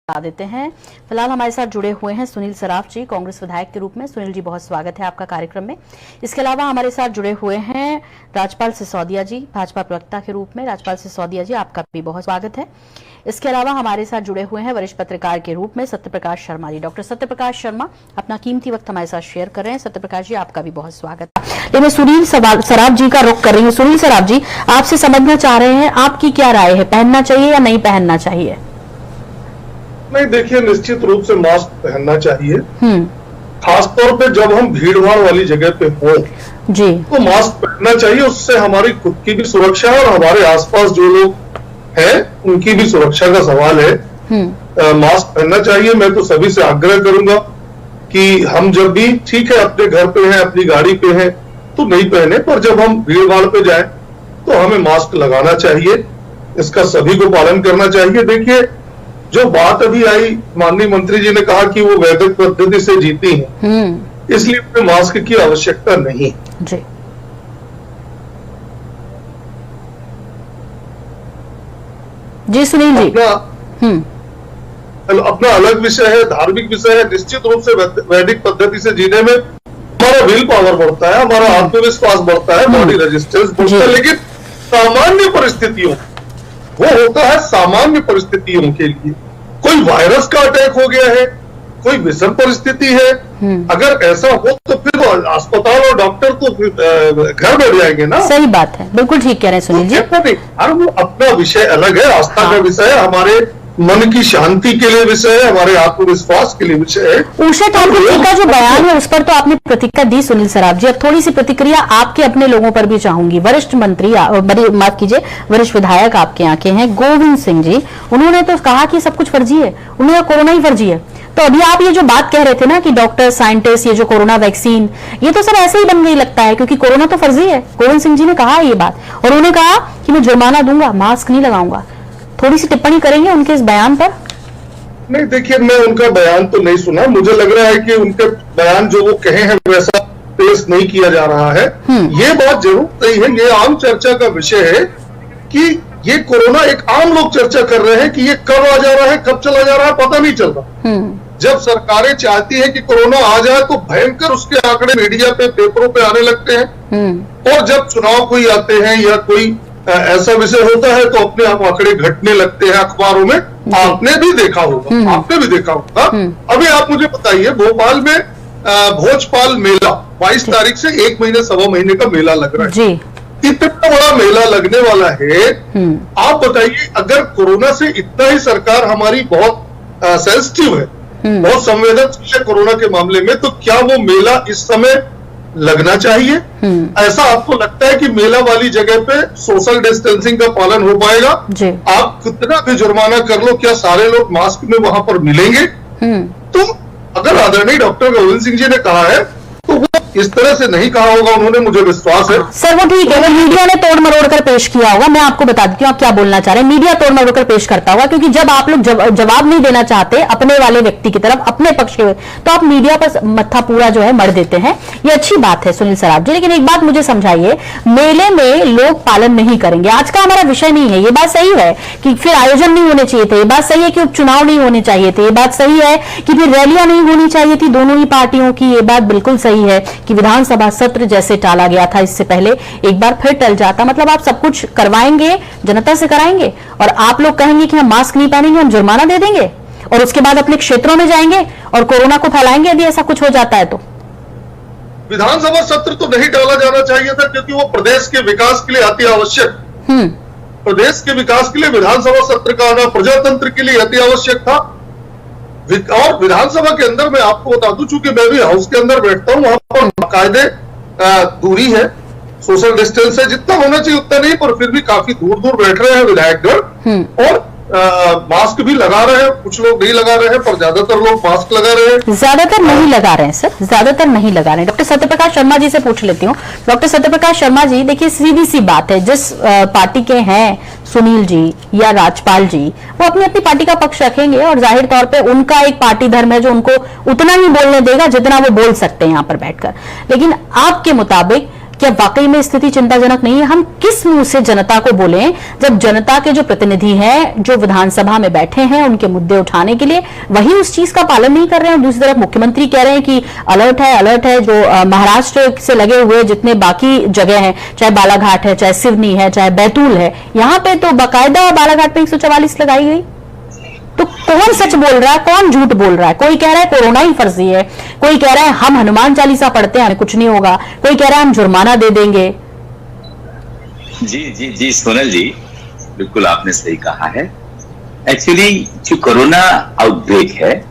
बता देते हैं। फिलहाल हमारे साथ जुड़े हुए हैं सुनील सराफ जी, कांग्रेस विधायक के रूप में। सुनील जी, बहुत स्वागत है आपका कार्यक्रम में। इसके अलावा हमारे साथ जुड़े हुए हैं राजपाल सिसोदिया जी, भाजपा प्रवक्ता के रूप में। राजपाल सिसोदिया जी, आपका भी बहुत स्वागत है। इसके अलावा हमारे साथ जुड़े हुए हैं वरिष्ठ पत्रकार के रूप में सत्यप्रकाश शर्मा जी। डॉक्टर सत्यप्रकाश शर्मा अपना कीमती वक्त हमारे साथ शेयर कर रहे हैं। सत्यप्रकाश जी, आपका भी बहुत स्वागत है। मैं सुनील सराफ जी का रुख कर रही हूँ। सुनील सराफ जी, आपसे समझना चाह रहे हैं, आपकी क्या राय है, पहनना चाहिए या नहीं पहनना चाहिए? नहीं, देखिए, निश्चित रूप से मास्क पहनना चाहिए। खासतौर पे जब हम भीड़ भाड़ वाली जगह पे हो जी, तो मास्क पहनना चाहिए। उससे हमारी खुद की भी सुरक्षा है और हमारे आसपास जो लोग हैं उनकी भी सुरक्षा का सवाल है। मास्क पहनना चाहिए। मैं तो सभी से आग्रह करूंगा कि हम जब भी, ठीक है, अपने घर पे हैं, अपनी गाड़ी पे हैं तो नहीं पहने, पर जब हम भीड़ भाड़ पे जाए तो हमें मास्क लगाना चाहिए। इसका सभी को पालन करना चाहिए। देखिए, जो बात अभी आई, माननीय मंत्री जी ने कहा कि वो वैदिक पद्धति से जीती हैं, इसलिए उन्हें मास्क की आवश्यकता नहीं जी। जी सुनील जी, अपना अलग विषय है, धार्मिक विषय है। निश्चित रूप से वैदिक पद्धति से जीने में हमारा विल पावर बढ़ता है, हमारा आत्मविश्वास बढ़ता है, बॉडी रेजिस्टेंस बढ़ता है। लेकिन सामान्य परिस्थितियों, वो होता है सामान्य परिस्थितियों के लिए। कोई वायरस का अटैक हो गया है, कोई विषम परिस्थिति है, अगर ऐसा हो तो फिर अस्पताल और डॉक्टर तो घर बैठ जाएंगे ना। सही बात है, बिल्कुल ठीक कह रहे हैं सुनील जी। वो अपना विषय अलग है, आस्था का विषय है, हमारे मन की शांति के लिए विषय है, हमारे आत्मविश्वास के लिए विषय है। उषा ठाकुर जी का जो बयान है उस पर तो आपने प्रतिक्रिया दी सुनील सराफ जी। अब थोड़ी सी प्रतिक्रिया आपके अपने लोगों पर भी चाहूंगी। वरिष्ठ मंत्री, माफ कीजिए, वरिष्ठ विधायक आपके यहाँ के हैं गोविंद सिंह जी, उन्होंने तो कहा कि सब कुछ फर्जी है, उन्होंने कोरोना ही फर्जी है। तो अभी आप ये जो बात कह रहे थे ना कि डॉक्टर, साइंटिस्ट, ये जो कोरोना वैक्सीन, ये तो सब ऐसे ही बन गई लगता है, क्योंकि कोरोना तो फर्जी है। गोविंद सिंह जी ने कहा ये बात, और उन्होंने कहा कि मैं जुर्माना दूंगा, मास्क नहीं लगाऊंगा। थोड़ी सी टिप्पणी करेंगे उनके इस बयान पर? नहीं, देखिए, मैं उनका बयान तो नहीं सुना। मुझे लग रहा है कि उनके बयान जो वो कहे हैं वैसा पेश नहीं किया जा रहा है। ये बात जरूर सही है, ये आम चर्चा का विषय है कि ये कोरोना, एक आम लोग चर्चा कर रहे हैं कि ये कब आ जा रहा है, कब चला जा रहा है, पता नहीं चल रहा। जब सरकारें चाहती है कि कोरोना आ जाए तो भयंकर उसके आंकड़े मीडिया पे, पेपरों पे आने लगते हैं, और जब चुनाव कोई आते हैं या कोई ऐसा विषय होता है तो अपने आप आंकड़े घटने लगते हैं अखबारों में। आपने भी देखा होगा, अभी आप मुझे बताइए, भोपाल में भोजपाल मेला 22 तारीख से 1 महीने, सवा महीने का मेला लग रहा है जी। इतना बड़ा मेला लगने वाला है। आप बताइए, अगर कोरोना से इतना ही सरकार हमारी बहुत सेंसिटिव है, बहुत संवेदनशील है कोरोना के मामले में, तो क्या वो मेला इस समय लगना चाहिए? ऐसा आपको लगता है कि मेला वाली जगह पे सोशल डिस्टेंसिंग का पालन हो पाएगा? आप कितना भी जुर्माना कर लो, क्या सारे लोग मास्क में वहां पर मिलेंगे? तो अगर आदरणीय डॉक्टर गोविंद सिंह जी ने कहा है तो वो इस तरह से नहीं कहा होगा, उन्होंने, मुझे विश्वास है। सर वो ठीक है, वो मीडिया ने तोड़ मरोड़ कर पेश किया होगा। मैं आपको बता देती हूँ आप क्या बोलना चाह रहे हैं। मीडिया तोड़ मरोड़ कर पेश करता होगा, क्योंकि जब आप लोग जवाब नहीं देना चाहते अपने वाले व्यक्ति की तरफ, अपने पक्ष के, तो आप मीडिया पर मत्था पूरा जो है मर देते हैं। ये अच्छी बात है सुनील सराफ जी, लेकिन एक बात मुझे समझाइए, मेले में लोग पालन नहीं करेंगे, आज का हमारा विषय नहीं है। ये बात सही है कि फिर आयोजन नहीं होने चाहिए थे, ये बात सही है कि उपचुनाव नहीं होने चाहिए थे, ये बात सही है कि फिर रैलियां नहीं होनी चाहिए थी दोनों ही पार्टियों की, ये बात बिल्कुल सही है कि विधानसभा सत्र जैसे टाला गया था, इससे पहले एक बार फिर टल जाता। मतलब आप सब कुछ करवाएंगे, जनता से कराएंगे, और आप लोग कहेंगे कि हम मास्क नहीं पहनेंगे, हम जुर्माना दे देंगे, और उसके बाद अपने क्षेत्रों में जाएंगे और कोरोना को फैलाएंगे यदि ऐसा कुछ हो जाता है तो। विधानसभा सत्र तो नहीं टाला जाना चाहिए था, क्योंकि वो प्रदेश के विकास के लिए अति आवश्यक, प्रदेश के विकास के लिए विधानसभा सत्र का आना प्रजातंत्र के लिए अति आवश्यक था। और विधानसभा के अंदर मैं आपको बता दूं, चूंकि मैं भी हाउस के अंदर बैठता हूं, वहां पर बाकायदे दूरी है, सोशल डिस्टेंस है, जितना होना चाहिए उतना नहीं, पर फिर भी काफी दूर दूर बैठ रहे हैं विधायकगण, और मास्क भी लगा रहे हैं। कुछ लोग नहीं लगा रहे हैं, पर ज्यादातर लोग मास्क लगा रहे हैं। ज्यादातर नहीं लगा रहे हैं सर, ज्यादातर नहीं लगा रहे हैं। डॉक्टर सत्यप्रकाश शर्मा जी से पूछ लेती हूँ। डॉक्टर सत्यप्रकाश शर्मा जी, देखिए सीधी सी बात है, जिस पार्टी के हैं सुनील जी या राजपाल जी, वो अपनी अपनी पार्टी का पक्ष रखेंगे, और जाहिर तौर पे उनका एक पार्टी धर्म है जो उनको उतना ही बोलने देगा जितना वो बोल सकते हैं यहाँ पर बैठकर। लेकिन आपके मुताबिक क्या वाकई में स्थिति चिंताजनक नहीं है? हम किस मुंह से जनता को बोलें जब जनता के जो प्रतिनिधि हैं, जो विधानसभा में बैठे हैं उनके मुद्दे उठाने के लिए, वही उस चीज का पालन नहीं कर रहे हैं। और दूसरी तरफ मुख्यमंत्री कह रहे हैं कि अलर्ट है। जो महाराष्ट्र से लगे हुए जितने बाकी जगह हैं, चाहे बालाघाट है, चाहे सिवनी है, चाहे बैतूल है, यहां पे तो बाकायदा बालाघाट पे 144 लगाई गई। तो कौन सच बोल रहा है, कौन झूठ बोल रहा है? कोई कह रहा है कोरोना ही फर्जी है, कोई कह रहा है हम हनुमान चालीसा पढ़ते हैं, हमें कुछ नहीं होगा, कोई कह रहा है हम जुर्माना दे देंगे। जी जी जी सोनल जी, बिल्कुल आपने सही कहा है। एक्चुअली जो कोरोना आउटब्रेक है,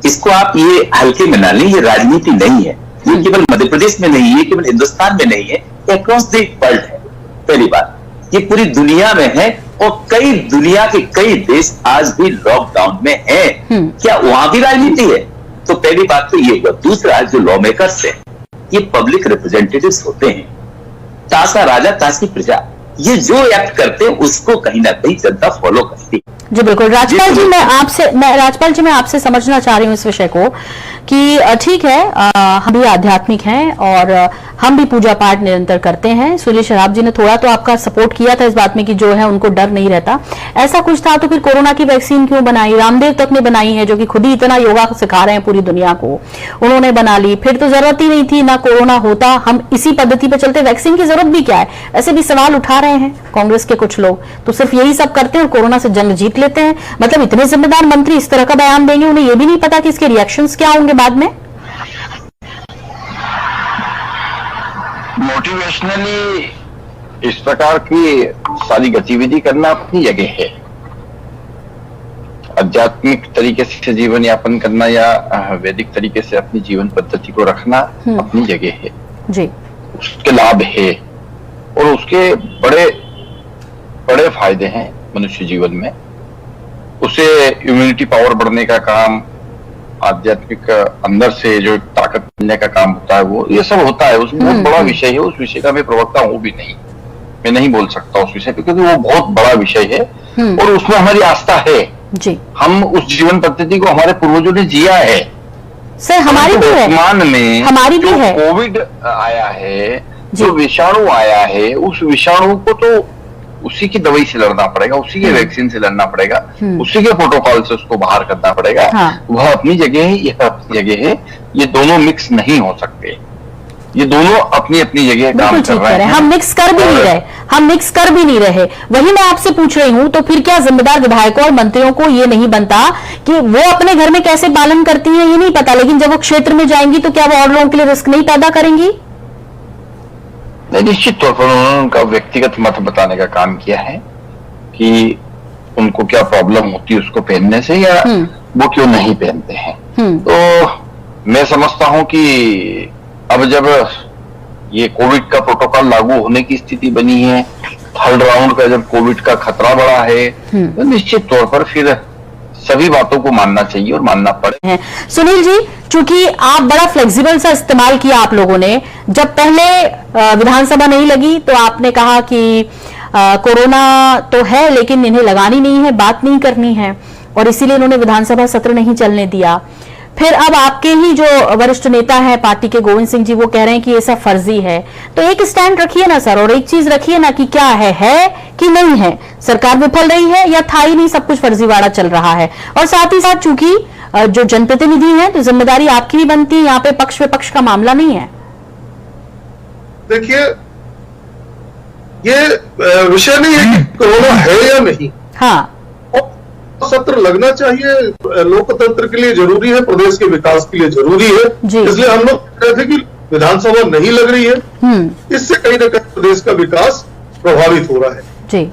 इसको आप ये हल्के में ना लें, ये राजनीति नहीं है। ये केवल मध्य प्रदेश में नहीं है, केवल हिंदुस्तान में नहीं है, अक्रॉस द वर्ल्ड है। पहली बात, ये पूरी दुनिया में है और दुनिया के कई देश आज भी लॉकडाउन में हैं। क्या वहां भी राजनीति है? तो पहली बात तो ये हुआ। दूसरा, जो लॉ मेकर्स है, ये पब्लिक रिप्रेजेंटेटिव्स होते हैं, तासा राजा तासी प्रजा। ये जो एक्ट करते हैं उसको कहीं ना कहीं जनता फॉलो करती है। जी बिल्कुल। राजपाल जी, मैं आपसे समझना चाह रही हूँ इस विषय को कि ठीक है, हम भी आध्यात्मिक हैं और हम भी पूजा पाठ निरंतर करते हैं। सुनील शराब जी ने थोड़ा तो आपका सपोर्ट किया था इस बात में कि जो है उनको डर नहीं रहता। ऐसा कुछ था तो फिर कोरोना की वैक्सीन क्यों बनाई? रामदेव तक ने बनाई है, जो कि खुद ही इतना योगा सिखा रहे हैं पूरी दुनिया को, उन्होंने बना ली। फिर तो जरूरत ही नहीं थी, ना कोरोना होता, हम इसी पद्धति पर चलते, वैक्सीन की जरूरत भी क्या है? ऐसे भी सवाल उठा रहे हैं कांग्रेस के कुछ लोग। तो सिर्फ यही सब करते हैं और कोरोना से जंग जीत लेते हैं। मतलब इतने जिम्मेदार मंत्री इस तरह का बयान देंगे, उन्हें यह भी नहीं पता कि इसके रिएक्शंस क्या होंगे बाद में। मोटिवेशनली इस प्रकार की सारी गतिविधि करना अपनी जगह है। आध्यात्मिक तरीके से जीवन यापन करना या वैदिक तरीके से अपनी जीवन पद्धति को रखना अपनी जगह है जी। उसके लाभ है और उसके बड़े बड़े फायदे हैं मनुष्य जीवन में। उसे इम्यूनिटी पावर बढ़ने का काम, आध्यात्मिक अंदर से जो ताकत मिलने का काम होता है, वो ये सब होता है। उसमें बहुत बड़ा विषय है। उस विषय का मैं प्रवक्ता हूँ भी नहीं, मैं नहीं बोल सकता उस विषय पे, क्योंकि वो बहुत बड़ा विषय है और उसमें हमारी आस्था है जी। हम उस जीवन पद्धति को हमारे पूर्वजों ने जिया है सर, हमारी भी है, वर्तमान में हमारी भी है। कोविड आया है, जो विषाणु आया है, उस विषाणु को तो उसी की दवाई से लड़ना पड़ेगा, उसी के वैक्सीन से लड़ना पड़ेगा, उसी के प्रोटोकॉल से उसको बाहर करना पड़ेगा। वह अपनी जगह है, यह अपनी जगह है। ये दोनों मिक्स नहीं हो सकते। ये दोनों अपनी अपनी जगह काम कर रहे हैं। हम मिक्स कर भी नहीं रहे, वही मैं आपसे पूछ रही हूं। तो फिर क्या जिम्मेदार विधायकों और मंत्रियों को ये नहीं बनता कि वो अपने घर में कैसे पालन करती हैं ये नहीं पता, लेकिन जब वो क्षेत्र में जाएंगी तो क्या वो और लोगों के लिए रिस्क नहीं पैदा करेंगी? निश्चित तौर पर उन्होंने उनका व्यक्तिगत मत बताने का काम किया है कि उनको क्या प्रॉब्लम होती है उसको पहनने से, या वो क्यों नहीं पहनते हैं। तो मैं समझता हूं कि अब जब ये कोविड का प्रोटोकॉल लागू होने की स्थिति बनी है, थर्ड राउंड का जब कोविड का खतरा बढ़ा है, तो निश्चित तौर पर फिर सभी बातों को मानना चाहिए और मानना पड़े। सुनील जी, चूंकि आप बड़ा फ्लेक्सिबल सा इस्तेमाल किया आप लोगों ने, जब पहले विधानसभा नहीं लगी तो आपने कहा कि कोरोना तो है लेकिन इन्हें लगानी नहीं है, बात नहीं करनी है, और इसीलिए इन्होंने विधानसभा सत्र नहीं चलने दिया। फिर अब आपके ही जो वरिष्ठ नेता है पार्टी के गोविंद सिंह जी, वो कह रहे हैं कि ये सब फर्जी है। तो एक स्टैंड रखिए ना सर, और एक चीज रखिए ना कि क्या है कि नहीं है, सरकार विफल रही है या था ही नहीं, सब कुछ फर्जीवाड़ा चल रहा है। और साथ ही साथ चूंकि जो जनप्रतिनिधि हैं तो जिम्मेदारी आपकी भी बनती है, यहाँ पे पक्ष विपक्ष का मामला नहीं है। देखिए, ये विषय नहीं है कि कोरोना है या नहीं। हाँ, सत्र लगना चाहिए, लोकतंत्र के लिए जरूरी है, प्रदेश के विकास के लिए जरूरी है। इसलिए हम लोग कह रहे थे कि विधानसभा नहीं लग रही है, इससे कहीं ना कहीं प्रदेश का विकास प्रभावित हो रहा है जी।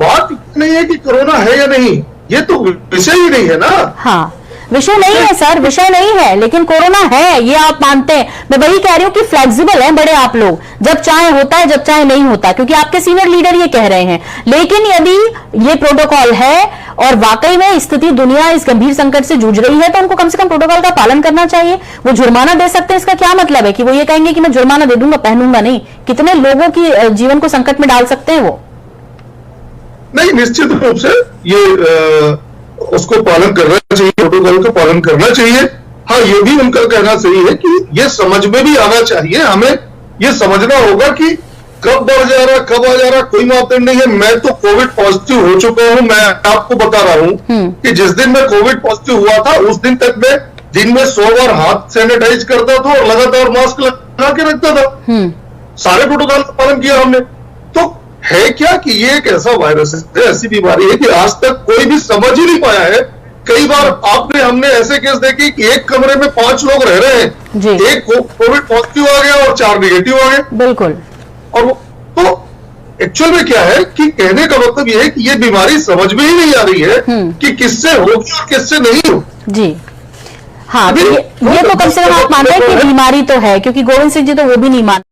बात नहीं है कि कोरोना है या नहीं, ये तो विषय ही नहीं है ना। हाँ, विषय नहीं है सर, विषय नहीं है, लेकिन कोरोना है ये आप मानते हैं। मैं वही कह रही हूँ कि फ्लेक्सिबल है बड़े आप लोग, जब चाहे होता है जब चाहे नहीं होता, क्योंकि आपके सीनियर लीडर ये कह रहे हैं। लेकिन यदि ये प्रोटोकॉल है और वाकई में स्थिति दुनिया इस गंभीर संकट से जूझ रही है, तो उनको कम से कम प्रोटोकॉल का पालन करना चाहिए। वो जुर्माना दे सकते हैं, इसका क्या मतलब है कि वो ये कहेंगे कि मैं जुर्माना दे दूंगा, पहनूंगा नहीं? कितने लोगों की जीवन को संकट में डाल सकते हैं वो। नहीं, निश्चित रूप से ये उसको पालन करना चाहिए, प्रोटोकॉल का पालन करना चाहिए। हाँ, ये भी उनका कहना सही है कि ये समझ में भी आना चाहिए हमें ये समझना होगा कि कब बढ़ जा रहा, कब आ जा रहा, कोई मापदंड नहीं है। मैं तो कोविड पॉजिटिव हो चुका हूं। मैं आपको बता रहा हूं कि जिस दिन मैं कोविड पॉजिटिव हुआ था उस दिन तक मैं दिन में 100 बार हाथ सैनिटाइज करता था और लगातार मास्क लगा के रखता था। सारे प्रोटोकॉल का पालन किया हमने। तो है क्या कि ये एक ऐसा वायरस है, ऐसी बीमारी है कि आज तक कोई भी समझ ही नहीं पाया है। कई बार हमने ऐसे केस देखे कि एक कमरे में 5 लोग रह रहे हैं, एक कोविड पॉजिटिव आ गया और 4 निगेटिव आ गए। बिल्कुल। और तो एक्चुअल में क्या है कि कहने का मतलब यह है कि ये बीमारी समझ में ही नहीं आ रही है कि किससे होगी और किससे नहीं होगी। जी हाँ, ये तो कम से कम आप मानते हैं कि बीमारी तो है, क्योंकि गोविंद सिंह जी तो वो भी नहीं मान